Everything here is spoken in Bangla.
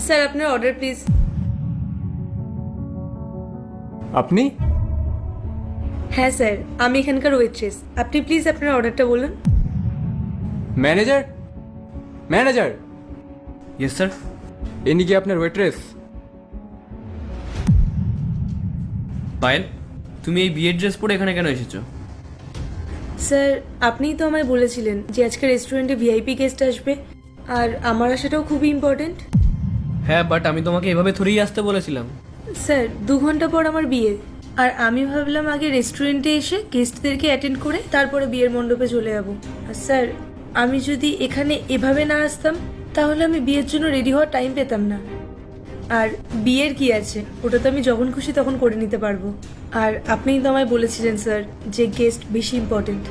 স্যার আপনার অর্ডার প্লিজ। আপনি? হ্যাঁ স্যার, আমি এখানকার ওয়েট্রেস। আপনি প্লিজ আপনার অর্ডারটা বলুন। Manager, manager, yes sir. ইনি কি আপনার ওয়েট্রেস? পায়েল, তুমি এই বিয়ের ড্রেস পরে এখানে কেন এসেছো? স্যার আপনিই তো আমায় বলেছিলেন যে আজকে রেস্টুরেন্টে ভিআইপি গেস্ট আসবে, আর আমার আসাটাও খুবই ইম্পর্টেন্ট। হ্যাঁ, বাট আমি তোমাকে এভাবে থরেই আসতে বলেছিলাম। স্যার 2 ঘন্টা পর আমার বিয়ে, আর আমি ভাবলাম আগে রেস্টুরেন্টে এসে গেস্টদেরকে অ্যাটেন্ড করে তারপরে বিয়ের মণ্ডপে চলে যাব। আর স্যার আমি যদি এখানে এভাবে না আসতাম তাহলে আমি বিয়ের জন্য রেডি হওয়ার টাইম পেতাম না। আর বিয়ের কি আছে, ওটা তো আমি যখন খুশি তখন করে নিতে পারবো। আর আপনিই তো আমায় বলেছিলেন স্যার যে গেস্ট বেশি ইম্পর্টেন্ট।